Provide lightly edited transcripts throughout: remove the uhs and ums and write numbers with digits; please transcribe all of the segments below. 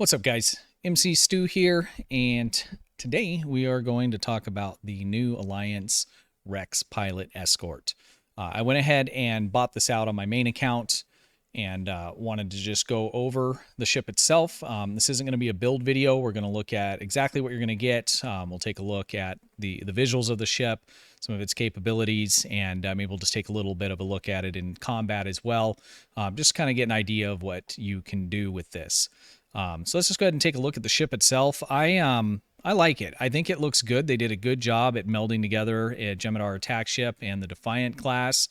What's up, guys? mcstu here, and today we are going to talk about the new Alliance Rex Pilot Escort. I went ahead and bought this out on my main account and wanted to just go over the ship itself. This isn't going to be a build video. We're going to look at exactly what you're going to get. We'll take a look at the visuals of the ship, some of its capabilities, and maybe we'll just take a little bit of a look at it in combat as well. Just kind of get an idea of what you can do with this. So let's just go ahead and take a look at the ship itself. I like it. I think it looks good. They did a good job at melding together a Gemidar attack ship and the Defiant class.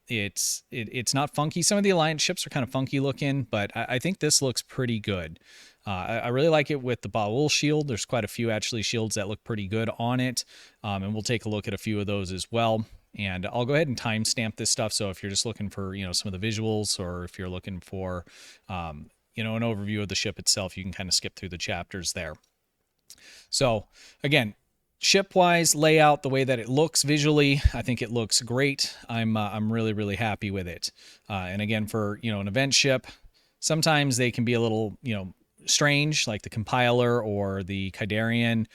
It's not funky. Some of the Alliance ships are kind of funky looking, but I think this looks pretty good. I really like it with the Baul shield. There's quite a few actually shields that look pretty good on it, and we'll take a look at a few of those as well. And I'll go ahead and timestamp this stuff. So if you're just looking for some of the visuals, or if you're looking for an overview of the ship itself, you can kind of skip through the chapters there. So again, ship-wise, layout, the way that it looks visually, I think it looks great. I'm really happy with it. And again, for an event ship, sometimes they can be a little strange, like the Compiler or the Kydarian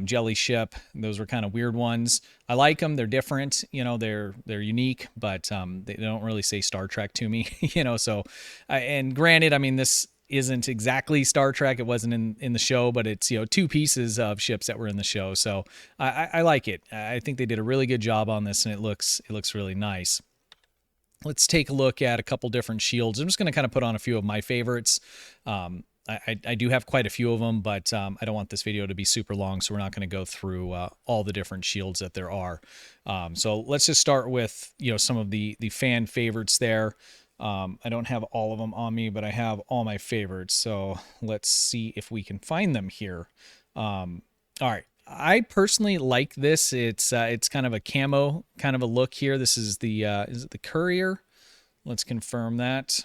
jelly ship. Those were kind of weird ones. I like them. They're different. They're unique, but they don't really say Star Trek to me. So and granted, I mean, this isn't exactly Star Trek. It wasn't in the show, but it's two pieces of ships that were in the show. So I like it. I think they did a really good job on this, and it looks really nice. Let's take a look at a couple different shields. I'm just going to kind of put on a few of my favorites. I do have quite a few of them, but I don't want this video to be super long, so we're not going to go through all the different shields that there are. So let's just start with some of the fan favorites there. I don't have all of them on me, but I have all my favorites. So let's see if we can find them here. All right. I personally like this. It's kind of a camo kind of a look here. This is is it the Courier? Let's confirm that.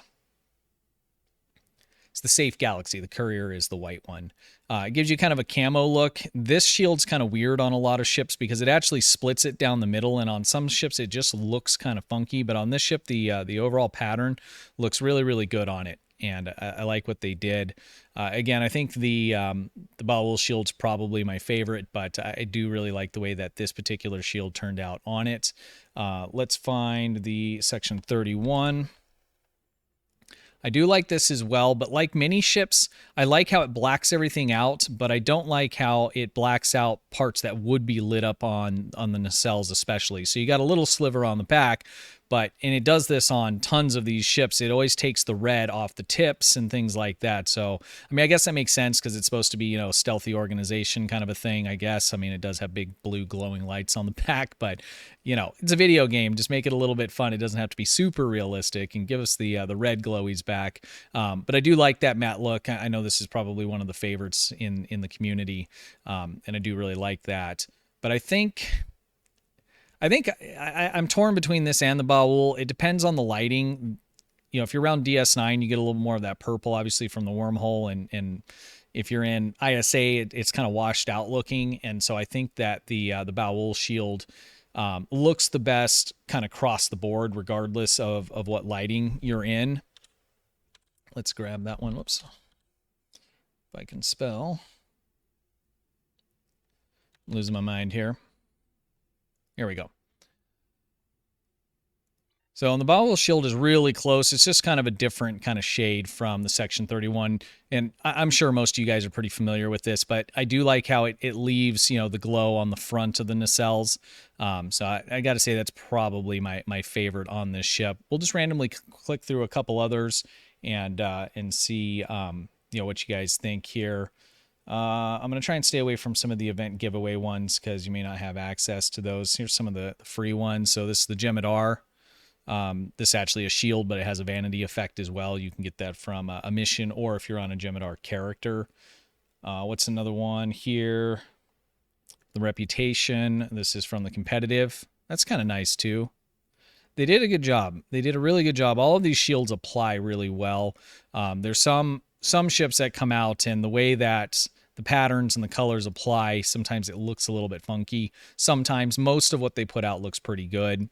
It's the Safe Galaxy. The Courier is the white one. It gives you kind of a camo look. This shield's kind of weird on a lot of ships because it actually splits it down the middle, and on some ships it just looks kind of funky. But on this ship, the overall pattern looks really good on it, and I like what they did. Again, I think the Baul shield's probably my favorite, but I do really like the way that this particular shield turned out on it. Let's find the Section 31. I do like this as well, but like many ships, I like how it blacks everything out, but I don't like how it blacks out parts that would be lit up on the nacelles especially. So you got a little sliver on the back, and it does this on tons of these ships. It always takes the red off the tips and things like that. So, I mean, I guess that makes sense because it's supposed to be, stealthy organization kind of a thing, I guess. I mean, it does have big blue glowing lights on the back, but, it's a video game. Just make it a little bit fun. It doesn't have to be super realistic, and give us the red glowies back. But I do like that matte look. I know this is probably one of the favorites in the community, and I do really like that. But I think I'm torn between this and the Baul. It depends on the lighting. If you're around DS9, you get a little more of that purple, obviously, from the wormhole. And if you're in ISA, it's kind of washed out looking. And so I think that the Baul shield looks the best kind of across the board, regardless of what lighting you're in. Let's grab that one. Whoops. If I can spell. I'm losing my mind here. Here we go. So on the Baul shield is really close. It's just kind of a different kind of shade from the Section 31. And I'm sure most of you guys are pretty familiar with this, but I do like how it leaves, the glow on the front of the nacelles. So I got to say that's probably my favorite on this ship. We'll just randomly click through a couple others and see, what you guys think here. I'm going to try and stay away from some of the event giveaway ones because you may not have access to those. Here's some of the free ones. So this is the Gemidar. This is actually a shield, but it has a vanity effect as well. You can get that from a mission, or if you're on a Gemidar character. What's another one here? The Reputation. This is from the competitive. That's kind of nice too. They did a good job. They did a really good job. All of these shields apply really well. There's some ships that come out, and the way that the patterns and the colors apply, sometimes it looks a little bit funky. Sometimes most of what they put out looks pretty good.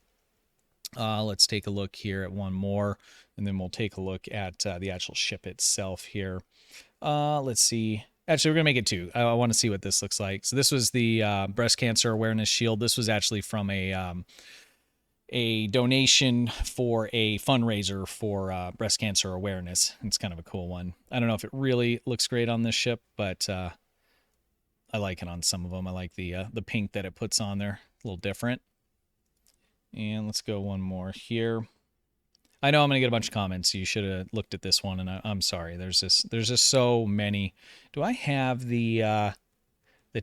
Let's take a look here at one more, and then we'll take a look at the actual ship itself here. Let's see. Actually, we're going to make it 2. I want to see what this looks like. So this was the breast cancer awareness shield. This was actually from a donation for a fundraiser for breast cancer awareness. It's kind of a cool one. I don't know if it really looks great on this ship, but I like it on some of them. I like the pink that it puts on there. A little different. And let's go one more here. I know I'm going to get a bunch of comments. You should have looked at this one, and I'm sorry. There's just so many. Do I have the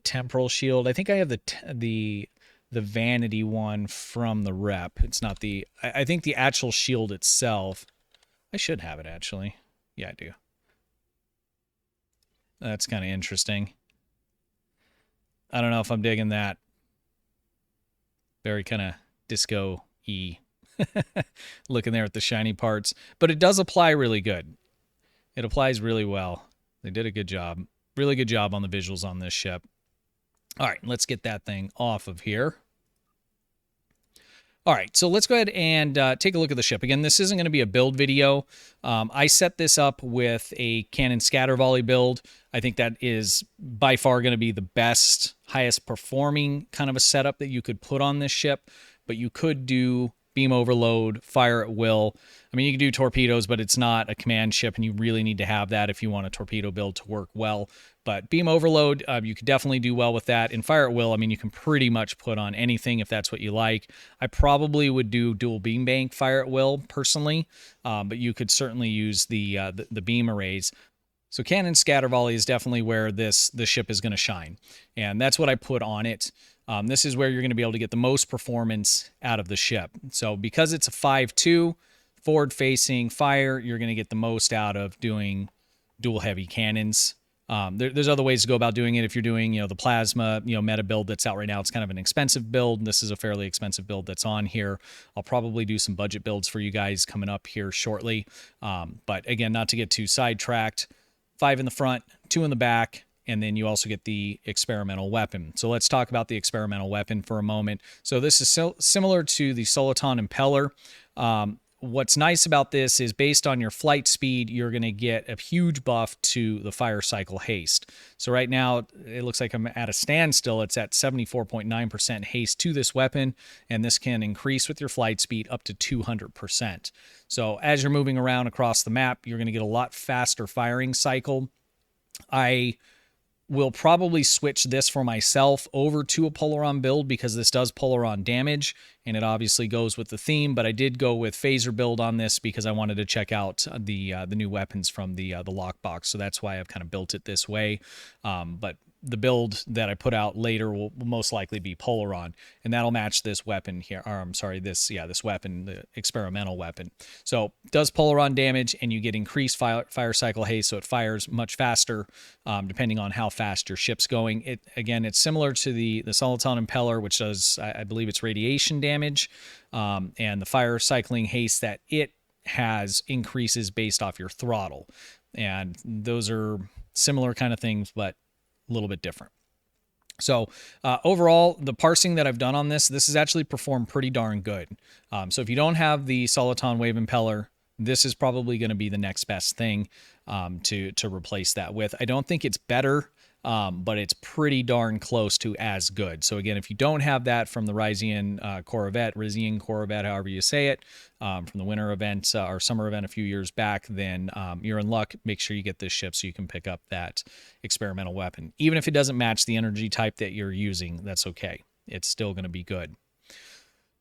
temporal shield? I think I have the vanity one from the rep. It's not the... I think the actual shield itself... I should have it, actually. Yeah, I do. That's kind of interesting. I don't know if I'm digging that. Very kind of disco-y. Looking there at the shiny parts. But it does apply really good. It applies really well. They did a good job. Really good job on the visuals on this ship. All right, let's get that thing off of here. All right, so let's go ahead and take a look at the ship. Again, this isn't going to be a build video. I set this up with a cannon scatter volley build. I think that is by far going to be the best, highest performing kind of a setup that you could put on this ship. But you could do beam overload, fire at will. I mean, you can do torpedoes, but it's not a command ship, and you really need to have that if you want a torpedo build to work well. But beam overload, you could definitely do well with that. And fire at will, I mean, you can pretty much put on anything if that's what you like. I probably would do dual beam bank fire at will personally, but you could certainly use the beam arrays. So cannon scatter volley is definitely where the ship is going to shine, and that's what I put on it. This is where you're going to be able to get the most performance out of the ship. So because it's a 5.2 forward-facing fire, you're going to get the most out of doing dual heavy cannons. There's other ways to go about doing it. If you're doing, the plasma, meta build that's out right now, it's kind of an expensive build. This is a fairly expensive build that's on here. I'll probably do some budget builds for you guys coming up here shortly. But again, not to get too sidetracked. 5 in the front, 2 in the back, and then you also get the experimental weapon. So let's talk about the experimental weapon for a moment. So this is similar to the Soliton Impeller. What's nice about this is based on your flight speed, you're going to get a huge buff to the fire cycle haste. So right now, it looks like I'm at a standstill. It's at 74.9% haste to this weapon, and this can increase with your flight speed up to 200%. So as you're moving around across the map, you're going to get a lot faster firing cycle. I will probably switch this for myself over to a Polaron build because this does Polaron damage, and it obviously goes with the theme, but I did go with phaser build on this because I wanted to check out the new weapons from the lockbox, so that's why I've kind of built it this way. But the build that I put out later will most likely be Polaron, and that'll match this weapon here. Or I'm sorry, this weapon, the experimental weapon. So it does Polaron damage, and you get increased fire cycle haste, so it fires much faster, depending on how fast your ship's going. It's similar to the Soliton Impeller, which does, I believe it's radiation damage, and the fire cycling haste that it has increases based off your throttle, and those are similar kind of things, but a little bit different. So overall, the parsing that I've done on this has actually performed pretty darn good. So if you don't have the Soliton Wave Impeller, this is probably going to be the next best thing to replace that with. I don't think it's better, but it's pretty darn close to as good. So again, if you don't have that from the Ryzian Corvette, however you say it, from the winter event or summer event a few years back, then you're in luck. Make sure you get this ship so you can pick up that experimental weapon. Even if it doesn't match the energy type that you're using, that's okay. It's still going to be good.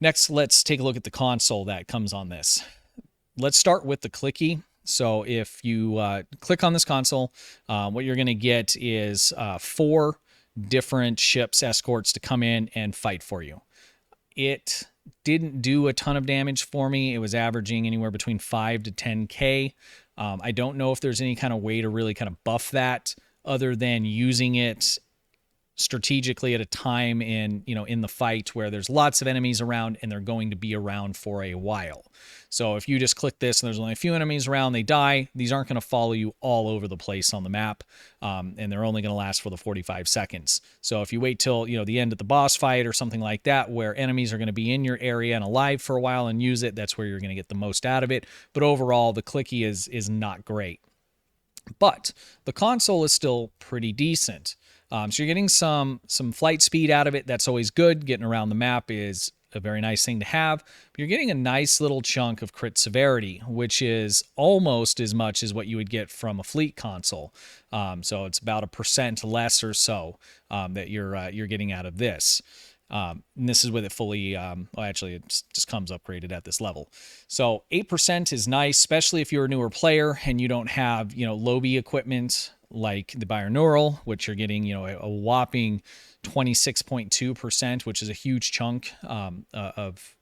Next, let's take a look at the console that comes on this. Let's start with the clicky. So if you click on this console, what you're going to get is 4 different ships, escorts, to come in and fight for you. It didn't do a ton of damage for me. It was averaging anywhere between 5 to 10K. I don't know if there's any kind of way to really kind of buff that other than using it strategically at a time in the fight where there's lots of enemies around and they're going to be around for a while. So if you just click this and there's only a few enemies around, they die, these aren't going to follow you all over the place on the map, and they're only going to last for the 45 seconds. So if you wait till the end of the boss fight or something like that where enemies are going to be in your area and alive for a while and use it, that's where you're going to get the most out of it. But overall, the clicky is not great. But the console is still pretty decent. So you're getting some flight speed out of it. That's always good. Getting around the map is a very nice thing to have. But you're getting a nice little chunk of crit severity, which is almost as much as what you would get from a fleet console. So it's about 1% less or so that you're getting out of this. And this is with it fully, well, actually, it just comes upgraded at this level. So 8% is nice, especially if you're a newer player and you don't have, low B equipment like the binaural, which you're getting, a whopping 26.2%, which is a huge chunk of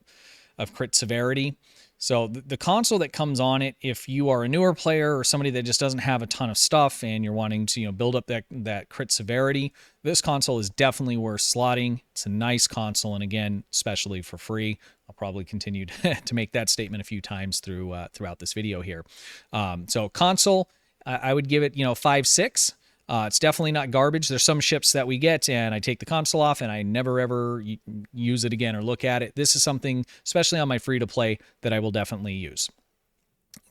crit severity. So the console that comes on it, if you are a newer player or somebody that just doesn't have a ton of stuff and you're wanting to build up that crit severity, this console is definitely worth slotting. It's a nice console, and again, especially for free. I'll probably continue to make that statement a few times throughout this video here. So console, I would give it 5.6. It's definitely not garbage. There's some ships that we get and I take the console off and I never ever use it again or look at it. This is something, especially on my free to play, that I will definitely use.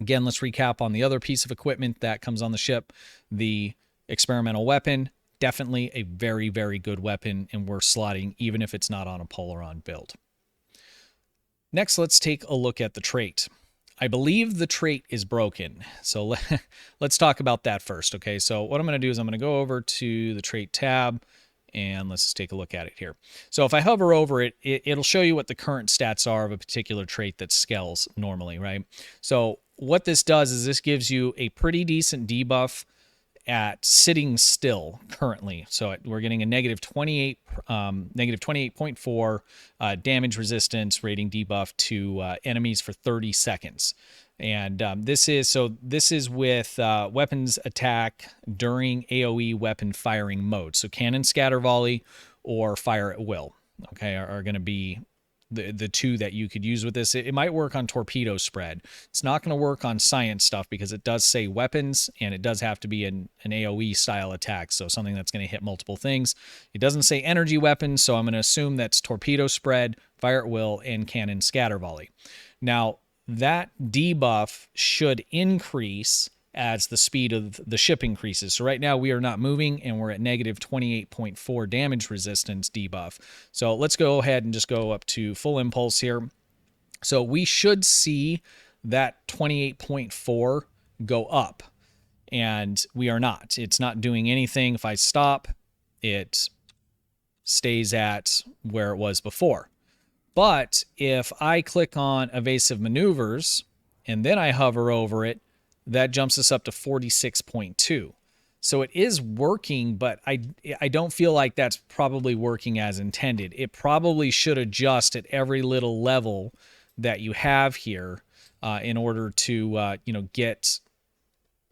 Again, let's recap on the other piece of equipment that comes on the ship. The experimental weapon, definitely a very, very good weapon and worth slotting even if it's not on a Polaron build. Next, let's take a look at the trait. I believe the trait is broken. So let's talk about that first. Okay, so what I'm going to do is I'm going to go over to the trait tab and let's just take a look at it here. So if I hover over it, it'll show you what the current stats are of a particular trait that scales normally, right? So what this does is this gives you a pretty decent debuff at sitting still currently. So we're getting a negative 28.4 damage resistance rating debuff to enemies for 30 seconds. And this is with weapons attack during AoE weapon firing mode. So cannon scatter volley or fire at will, okay, are going to be the two that you could use with this. It might work on torpedo spread. It's not going to work on science stuff because it does say weapons and it does have to be an AoE style attack, so something that's going to hit multiple things. It doesn't say energy weapons, so I'm going to assume that's torpedo spread, fire at will, and cannon scatter volley. Now, that debuff should increase as the speed of the ship increases. So right now we are not moving and we're at negative 28.4 damage resistance debuff. So let's go ahead and just go up to full impulse here. So we should see that 28.4 go up, and we are not. It's not doing anything. If I stop, it stays at where it was before. But if I click on evasive maneuvers and then I hover over it, that jumps us up to 46.2. So it is working, but I don't feel like that's probably working as intended. It probably should adjust at every little level that you have here in order to get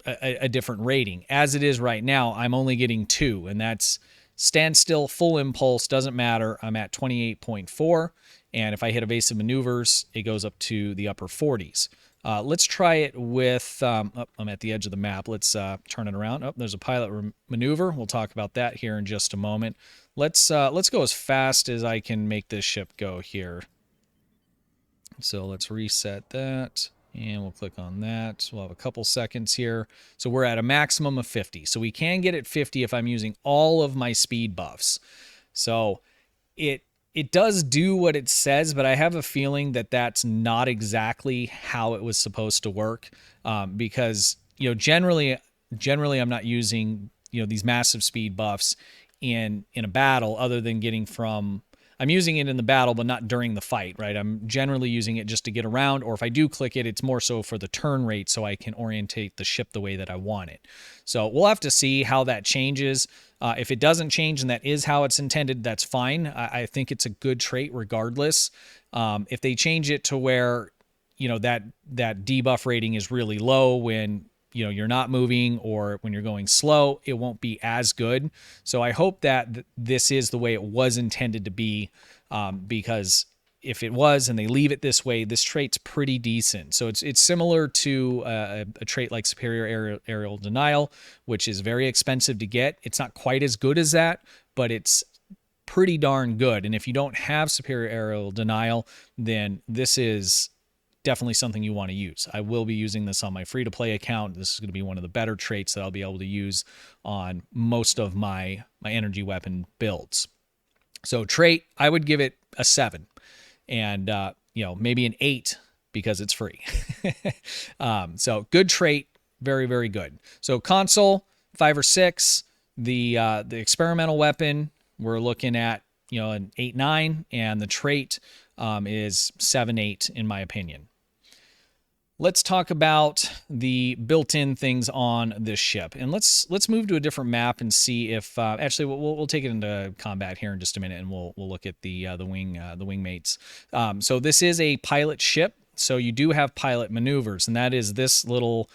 a different rating. As it is right now, I'm only getting 2, and that's standstill, full impulse, doesn't matter. I'm at 28.4, and if I hit evasive maneuvers, it goes up to the upper 40s. Let's try it with, I'm at the edge of the map. Let's turn it around. Oh, there's a pilot maneuver. We'll talk about that here in just a moment. Let's go as fast as I can make this ship go here. So let's reset that, and we'll click on that. We'll have a couple seconds here. So we're at a maximum of 50. So we can get at 50 if I'm using all of my speed buffs. So it does do what it says, but I have a feeling that that's not exactly how it was supposed to work, because generally I'm not using these massive speed buffs in a battle, other than getting from. I'm using it in the battle, but not during the fight, right? I'm generally using it just to get around, or if I do click it, it's more so for the turn rate so I can orientate the ship the way that I want it. So we'll have to see how that changes. If it doesn't change and that is how it's intended, that's fine. I think it's a good trait regardless. If they change it to where, that debuff rating is really low when you're not moving, or when you're going slow, it won't be as good. So I hope that this is the way it was intended to be, because if it was and they leave it this way, this trait's pretty decent. So it's similar to a trait like superior aerial denial, which is very expensive to get. It's not quite as good as that, but it's pretty darn good. And if you don't have superior aerial denial, then this is definitely something you want to use. I will be using this on my free-to-play account. This is going to be one of the better traits that I'll be able to use on most of my energy weapon builds. So trait, I would give it a 7, and maybe an 8 because it's free. So good trait, very, very good. So console, 5 or 6. The experimental weapon, we're looking at an 8-9, and the trait is 7-8 in my opinion. Let's talk about the built-in things on this ship, and let's move to a different map and see if actually we'll take it into combat here in just a minute, and we'll look at the wingmates. So this is a pilot ship, so you do have pilot maneuvers, and that is this little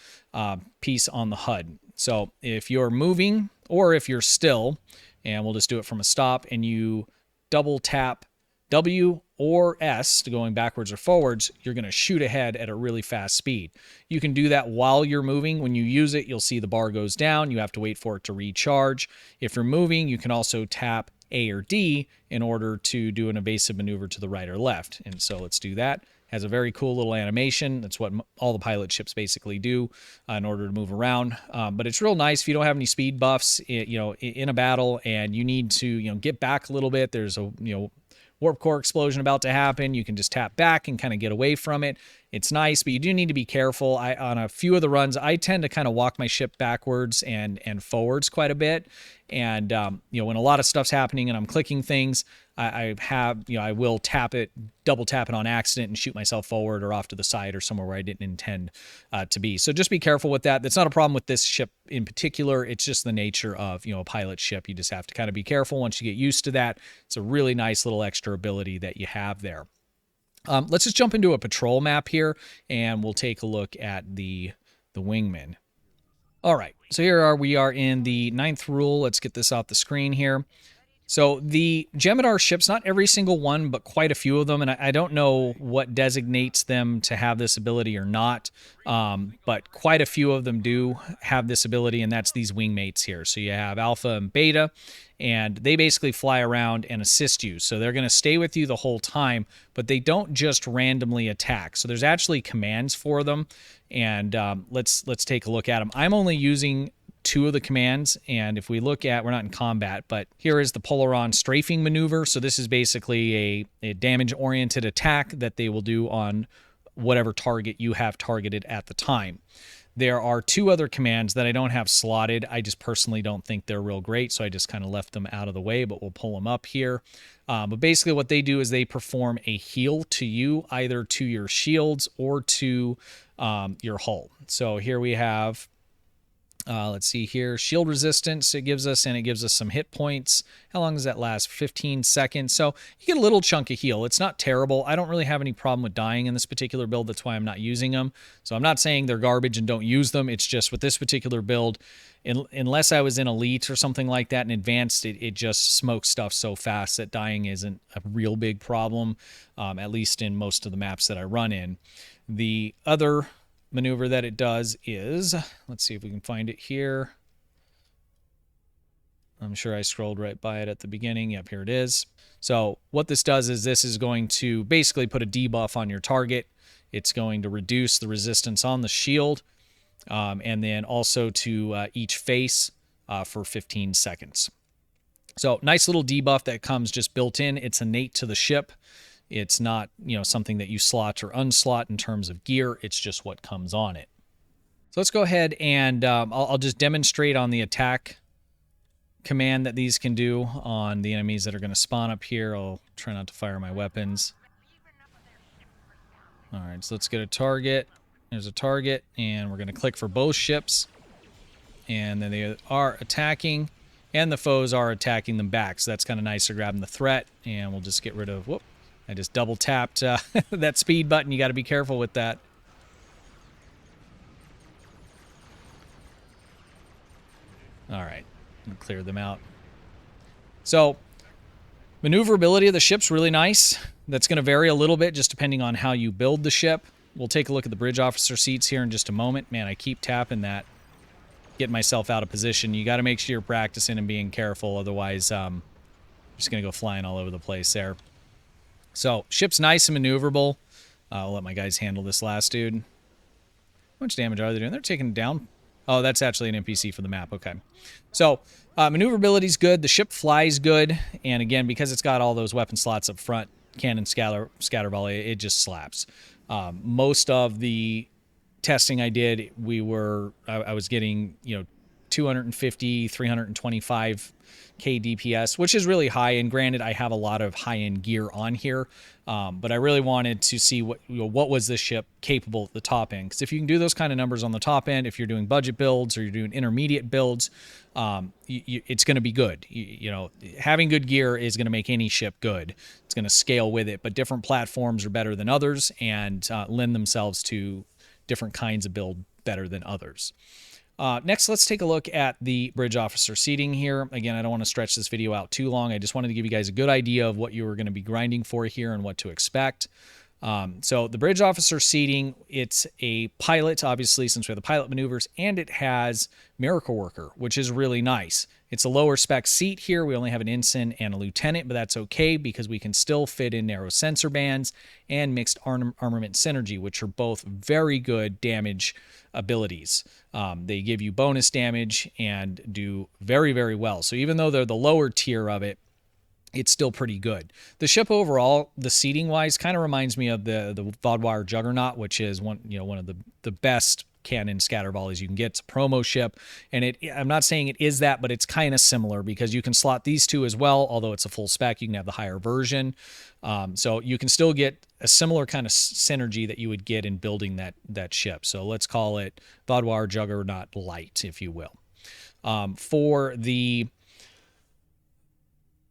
piece on the HUD. So if you're moving or if you're still, and we'll just do it from a stop, and you double tap W or S to going backwards or forwards, you're going to shoot ahead at a really fast speed. You can do that while you're moving. When you use it, you'll see the bar goes down. You have to wait for it to recharge. If you're moving, you can also tap A or D in order to do an evasive maneuver to the right or left. And so let's do that. Has a very cool little animation. That's what all the pilot ships basically do in order to move around. But it's real nice if you don't have any speed buffs, in a battle, and you need to, get back a little bit. There's a, warp core explosion about to happen. You can just tap back and kind of get away from it. It's nice, but you do need to be careful. On a few of the runs, I tend to kind of walk my ship backwards and forwards quite a bit. And, when a lot of stuff's happening and I'm clicking things, I will double tap it on accident and shoot myself forward or off to the side or somewhere where I didn't intend to be. So just be careful with that. That's not a problem with this ship in particular. It's just the nature of, a pilot ship. You just have to kind of be careful once you get used to that. It's a really nice little extra ability that you have there. Let's just jump into a patrol map here, and we'll take a look at the Wingmen. All right, so we are in the 9th rule. Let's get this off the screen here. So the Jem'Hadar ships, not every single one, but quite a few of them, and I don't know what designates them to have this ability or not, but quite a few of them do have this ability, and that's these wingmates here. So you have Alpha and Beta, and they basically fly around and assist you. So they're going to stay with you the whole time, but they don't just randomly attack. So there's actually commands for them, and let's take a look at them. I'm only using 2 of the commands, and if we look at, we're not in combat, but here is the Polaron strafing maneuver. So this is basically a damage-oriented attack that they will do on whatever target you have targeted at the time. There are 2 other commands that I don't have slotted. I just personally don't think they're real great, so I just kind of left them out of the way, but we'll pull them up here. But basically what they do is they perform a heal to you, either to your shields or to your hull. So here we have, let's see here, shield resistance it gives us, and it gives us some hit points. How long does that last? 15 seconds. So you get a little chunk of heal. It's not terrible. I don't really have any problem with dying in this particular build. That's why I'm not using them. So I'm not saying they're garbage and don't use them. It's just with this particular build, unless I was in Elite or something like that in Advanced, it just smokes stuff so fast that dying isn't a real big problem, at least in most of the maps that I run in. The other maneuver that it does is, let's see if we can find it here. I'm sure I scrolled right by it at the beginning. Yep, here it is. So what this does is this is going to basically put a debuff on your target. It's going to reduce the resistance on the shield, and then also to each face for 15 seconds. So nice little debuff that comes just built in. It's innate to the ship. It's not, something that you slot or unslot in terms of gear. It's just what comes on it. So let's go ahead and I'll just demonstrate on the attack command that these can do on the enemies that are going to spawn up here. I'll try not to fire my weapons. All right, so let's get a target. There's a target, and we're going to click for both ships. And then they are attacking, and the foes are attacking them back. So that's kind of nice for grabbing the threat, and we'll just get rid of, whoop. I just double tapped that speed button. You got to be careful with that. All right, I'm gonna clear them out. So maneuverability of the ship's really nice. That's going to vary a little bit just depending on how you build the ship. We'll take a look at the bridge officer seats here in just a moment. Man, I keep tapping that, getting myself out of position. You got to make sure you're practicing and being careful, otherwise I'm just going to go flying all over the place there. So ship's nice and maneuverable. I'll let my guys handle this last dude. How much damage are they doing? They're taking it down. Oh, that's actually an NPC for the map. Okay. So, maneuverability is good. The ship flies good. And again, because it's got all those weapon slots up front, cannon, scatter volley, it just slaps. Most of the testing I did, I was getting, 250, 325 K DPS, which is really high. And granted, I have a lot of high-end gear on here, but I really wanted to see what was this ship capable at the top end. Because if you can do those kind of numbers on the top end, if you're doing budget builds or you're doing intermediate builds, it's going to be good. Having good gear is going to make any ship good. It's going to scale with it, but different platforms are better than others and lend themselves to different kinds of build better than others. Next, let's take a look at the bridge officer seating here. Again, I don't want to stretch this video out too long. I just wanted to give you guys a good idea of what you were going to be grinding for here and what to expect. So the bridge officer seating, it's a pilot, obviously, since we have the pilot maneuvers, and it has Miracle Worker, which is really nice. It's a lower spec seat here. We only have an ensign and a lieutenant, but that's okay because we can still fit in narrow sensor bands and mixed armament synergy, which are both very good damage abilities. They give you bonus damage and do very, very well. So even though they're the lower tier of it, it's still pretty good. The ship overall, the seating wise, kind of reminds me of the Vodwire Juggernaut, which is one of the best cannon scatter volleys you can get. It's a promo ship, and I'm not saying it is that, but it's kind of similar because you can slot these two as well. Although it's a full spec, you can have the higher version, so you can still get a similar kind of synergy that you would get in building that ship. So let's call it Vodwire Juggernaut Light, if you will. For the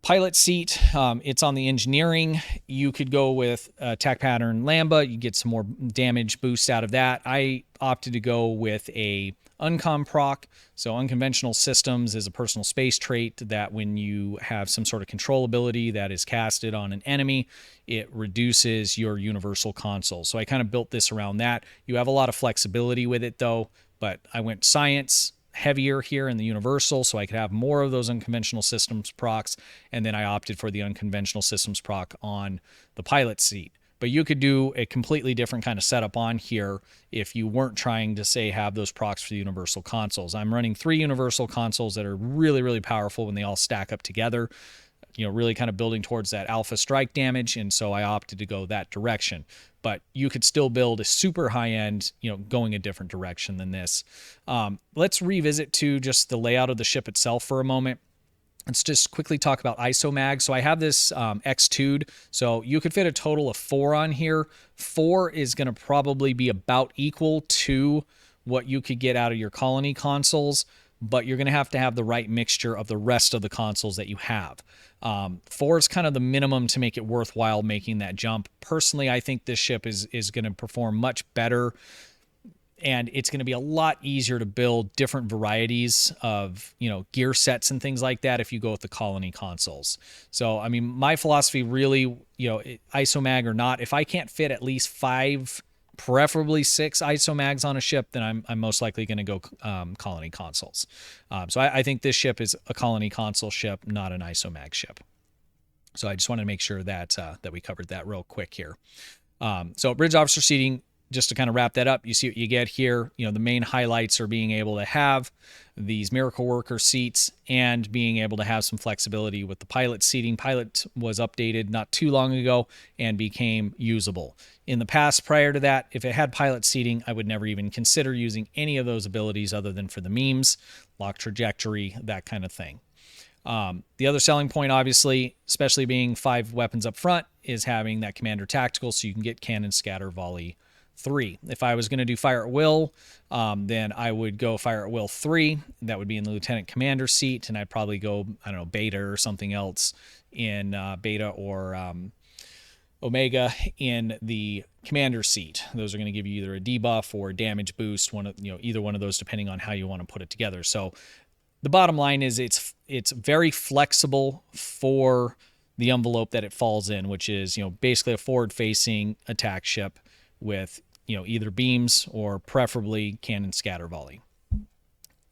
pilot seat, it's on the engineering. You could go with attack pattern Lamba. You get some more damage boost out of that. I opted to go with a uncom proc. So unconventional systems is a personal space trait that when you have some sort of control ability that is casted on an enemy, it reduces your universal console. So I kind of built this around that. You have a lot of flexibility with it though, but I went science heavier here in the universal so I could have more of those unconventional systems procs, and then I opted for the unconventional systems proc on the pilot seat. But you could do a completely different kind of setup on here if you weren't trying to, say, have those procs for the universal consoles. I'm running 3 universal consoles that are really, really powerful when they all stack up together, really kind of building towards that alpha strike damage, and so I opted to go that direction. But you could still build a super high-end, going a different direction than this. Let's revisit to just the layout of the ship itself for a moment. Let's just quickly talk about ISOMAG. So I have this X2'd, so you could fit a total of 4 on here. 4 is going to probably be about equal to what you could get out of your colony consoles, but you're going to have the right mixture of the rest of the consoles that you have. 4 is kind of the minimum to make it worthwhile making that jump. Personally, I think this ship is going to perform much better, and it's going to be a lot easier to build different varieties of, gear sets and things like that if you go with the colony consoles. So, I mean, my philosophy really, ISOMAG or not, if I can't fit at least 5, preferably 6 ISOMAGs on a ship, then I'm most likely going to go colony consoles. So I think this ship is a colony console ship, not an ISOMAG ship. So I just want to make sure that that we covered that real quick here. So bridge officer seating, just to kind of wrap that up, you see what you get here. The main highlights are being able to have these Miracle Worker seats and being able to have some flexibility with the pilot seating. Pilot was updated not too long ago and became usable. In the past, prior to that, if it had pilot seating, I would never even consider using any of those abilities other than for the memes, lock trajectory, that kind of thing. The other selling point, obviously, especially being 5 weapons up front, is having that commander tactical, so you can get cannon, scatter, volley 3. If I was going to do fire at will, then I would go fire at will 3. That would be in the lieutenant commander seat, and I'd probably go, I don't know, beta or something else in beta, or omega in the commander seat. Those are going to give you either a debuff or a damage boost, either one of those, depending on how you want to put it together. So the bottom line is it's very flexible for the envelope that it falls in, which is, basically a forward-facing attack ship with, either beams or preferably cannon, scatter, volley.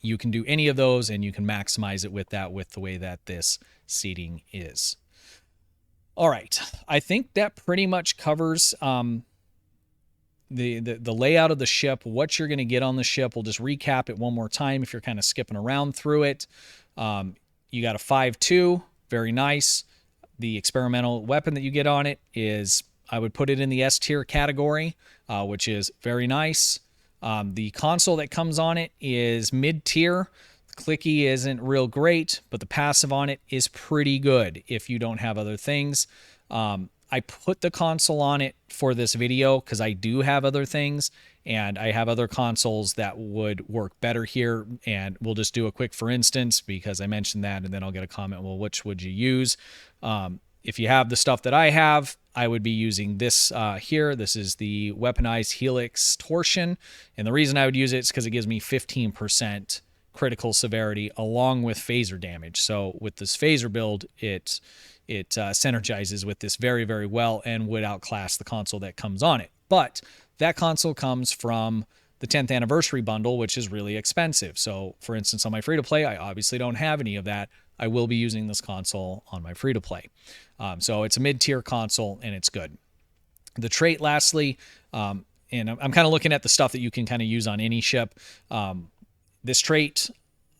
You can do any of those, and you can maximize it with the way that this seating is. All right, I think that pretty much covers the layout of the ship, what you're going to get on the ship. We'll just recap it one more time if you're kind of skipping around through it. You got a 5.2, very nice. The experimental weapon that you get on it is, I would put it in the S tier category, which is very nice. The console that comes on it is mid-tier. The clicky isn't real great, but the passive on it is pretty good if you don't have other things. I put the console on it for this video because I do have other things, and I have other consoles that would work better here, and we'll just do a quick for instance because I mentioned that, and then I'll get a comment, well, which would you use? If you have the stuff that I have, I would be using this here. This is the Weaponized Helix Torsion, and the reason I would use it is because it gives me 15% critical severity along with phaser damage. So with this phaser build, it synergizes with this very, very well and would outclass the console that comes on it. But that console comes from the 10th anniversary bundle, which is really expensive. So for instance, on my free-to-play, I obviously don't have any of that. I will be using this console on my free-to-play. So it's a mid-tier console, and it's good. The trait, lastly, and I'm kind of looking at the stuff that you can kind of use on any ship. This trait,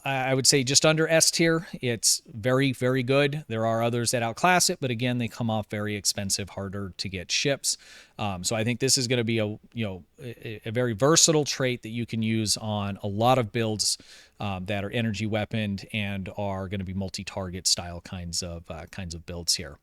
I would say just under S tier. It's very, very good. There are others that outclass it, but again, they come off very expensive, harder to get ships. So I think this is going to be a very versatile trait that you can use on a lot of builds that are energy weaponed and are going to be multi-target style kinds of builds here.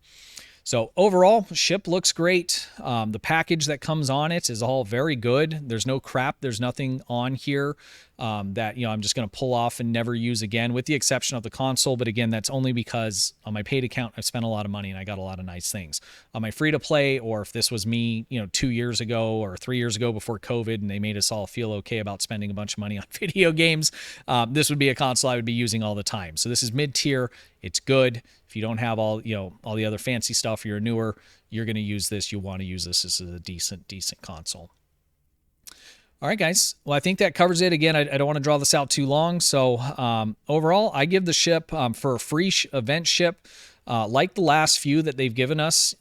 So overall, ship looks great. The package that comes on it is all very good. There's no crap. There's nothing on here that I'm just going to pull off and never use again, with the exception of the console. But again, that's only because on my paid account, I've spent a lot of money and I got a lot of nice things. On my free to play, or if this was me, 2 years ago or 3 years ago before COVID, and they made us all feel okay about spending a bunch of money on video games, this would be a console I would be using all the time. So this is mid-tier. It's good. If you don't have all the other fancy stuff, you're newer, you're going to use this. You want to use this. This is a decent console. All right, guys. Well, I think that covers it. Again, I don't want to draw this out too long. So overall, I give the ship for a free event ship, like the last few that they've given us.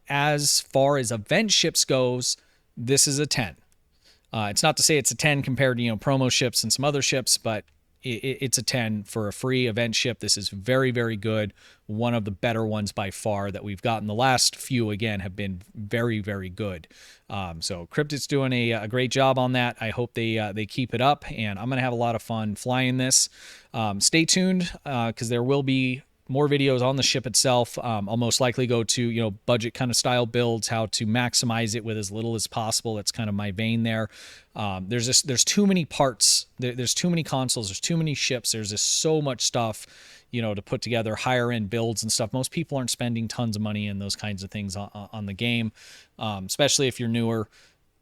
As far as event ships goes, this is a 10. It's not to say it's a 10 compared to promo ships and some other ships, but it's a 10 for a free event ship. This is very, very good. One of the better ones by far that we've gotten. The last few, again, have been very, very good. So Cryptid's doing a great job on that. I hope they keep it up, and I'm going to have a lot of fun flying this. Stay tuned because there will be more videos on the ship itself. I'll most likely go to, budget kind of style builds, how to maximize it with as little as possible. That's kind of my vein there. There's too many parts. There's too many consoles. There's too many ships. There's just so much stuff, to put together higher end builds and stuff. Most people aren't spending tons of money in those kinds of things on the game, especially if you're newer.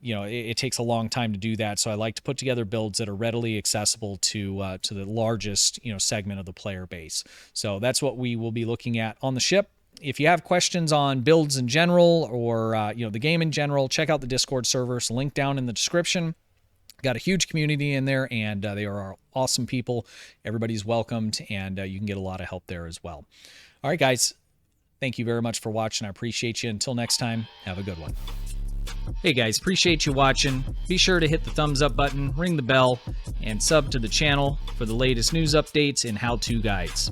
It takes a long time to do that. So I like to put together builds that are readily accessible to the largest, segment of the player base. So that's what we will be looking at on the ship. If you have questions on builds in general or, the game in general, check out the Discord server. It's linked down in the description. Got a huge community in there, and they are awesome people. Everybody's welcomed, and you can get a lot of help there as well. All right, guys. Thank you very much for watching. I appreciate you. Until next time, have a good one. Hey guys, appreciate you watching. Be sure to hit the thumbs up button, ring the bell, and sub to the channel for the latest news updates and how-to guides.